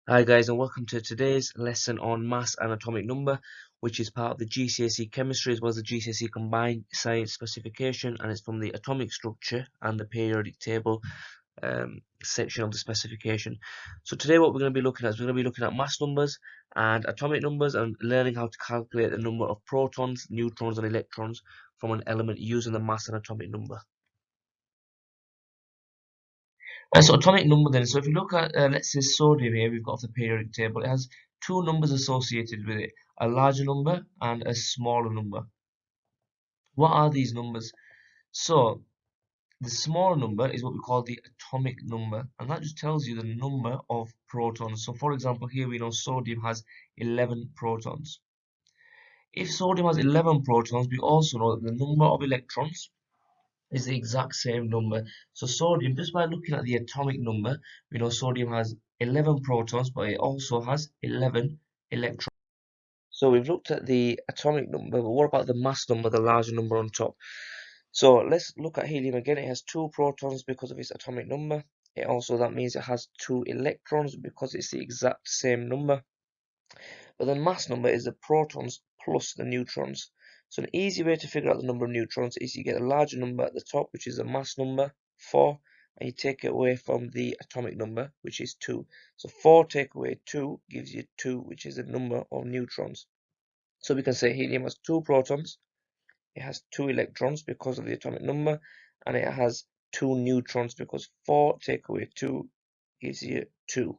Hi guys, and welcome to today's lesson on mass and atomic number, which is part of the GCSE chemistry as well as the GCSE combined science specification, and it's from the atomic structure and the periodic table section of the specification. So today what we're going to be looking at is we're going to be looking at mass numbers and atomic numbers and learning how to calculate the number of protons, neutrons and electrons from an element using the mass and atomic number. So atomic number then, so if you look at, let's say sodium here, we've got off the periodic table, it has two numbers associated with it, a larger number and a smaller number. What are these numbers? So the smaller number is what we call the atomic number, and that just tells you the number of protons. So for example, here we know sodium has 11 protons. If sodium has 11 protons, we also know that the number of electrons is the exact same number. So sodium, just by looking at the atomic number, we know sodium has 11 protons, but it also has 11 electrons. So we've looked at the atomic number, but what about the mass number, the larger number on top? So let's look at helium again. It has two protons because of its atomic number. It also, that means it has two electrons because it's the exact same number. But the mass number is the protons plus the neutrons. So an easy way to figure out the number of neutrons is you get a larger number at the top, which is the mass number, 4, and you take it away from the atomic number, which is 2. So 4 take away 2 gives you 2, which is the number of neutrons. So we can say helium has 2 protons, it has 2 electrons because of the atomic number, and it has 2 neutrons because 4 take away 2 gives you 2.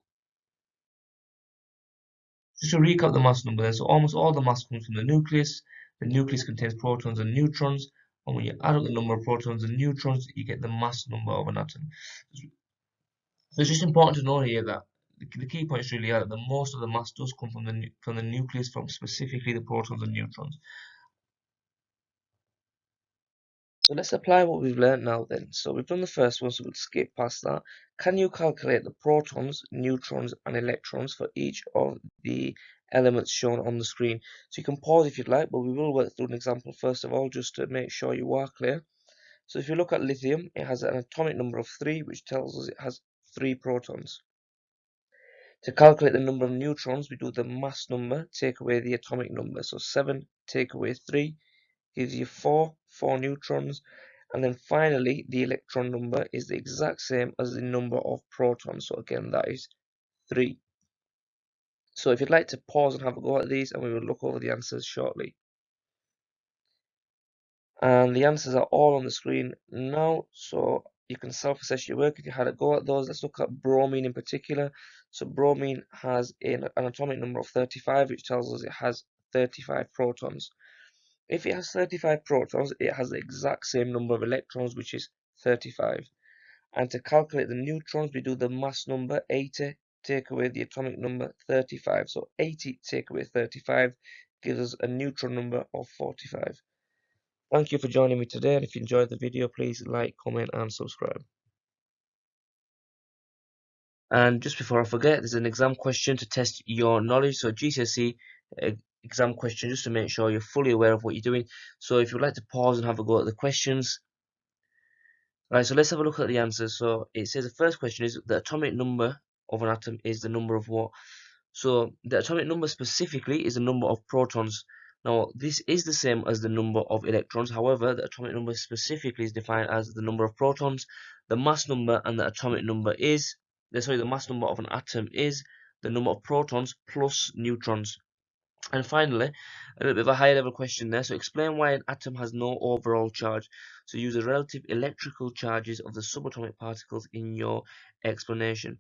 Just to recap the mass number then, so almost all the mass comes from the nucleus. The nucleus contains protons and neutrons, and when you add up the number of protons and neutrons, you get the mass number of an atom. So it's just important to know here that the key points really are that the most of the mass does come from the nucleus, from specifically the protons and neutrons. So let's apply what we've learned now then. So we've done the first one, so we'll skip past that. Can you calculate the protons, neutrons and electrons for each of the elements shown on the screen? So you can pause if you'd like, but we will work through an example first of all, just to make sure you are clear. So if you look at lithium, it has an atomic number of 3, which tells us it has 3 protons. To calculate the number of neutrons, we do the mass number, take away the atomic number. So 7 take away 3 gives you 4 neutrons, and then finally the electron number is the exact same as the number of protons, so again that is 3. So if you'd like to pause and have a go at these, and we will look over the answers shortly. And the answers are all on the screen now, so you can self-assess your work if you had a go at those. Let's look at bromine in particular. So bromine has an atomic number of 35, which tells us it has 35 protons. If it has 35 protons, it has the exact same number of electrons, which is 35. And to calculate the neutrons, we do the mass number, 80, take away the atomic number, 35. So 80 take away 35 gives us a neutron number of 45. Thank you for joining me today, and if you enjoyed the video, please like, comment and subscribe. And just before I forget, there's an exam question to test your knowledge. So GCSE exam question, just to make sure you're fully aware of what you're doing. So if you'd like to pause and have a go at the questions. Right, so let's have a look at the answers. So it says the first question is the atomic number of an atom is the number of what? So the atomic number specifically is the number of protons. Now this is the same as the number of electrons. However, the atomic number specifically is defined as the number of protons. The mass number and the atomic number is, the mass number of an atom is the number of protons plus neutrons. And finally, a little bit of a higher level question there. So explain why an atom has no overall charge. So use the relative electrical charges of the subatomic particles in your explanation.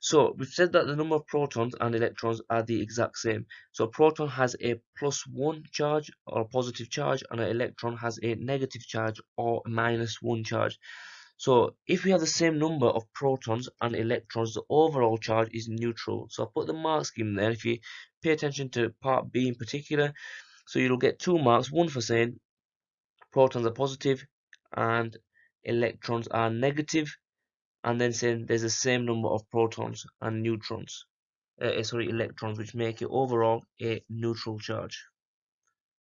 So we've said that the number of protons and electrons are the exact same. So a proton has a +1 charge or a positive charge, and an electron has a negative charge or a -1 charge. So if we have the same number of protons and electrons, the overall charge is neutral. So I'll put the mark scheme there. If you pay attention to part B in particular, so you'll get 2 marks, one for saying protons are positive and electrons are negative, and then saying there's the same number of protons and electrons, which make it overall a neutral charge.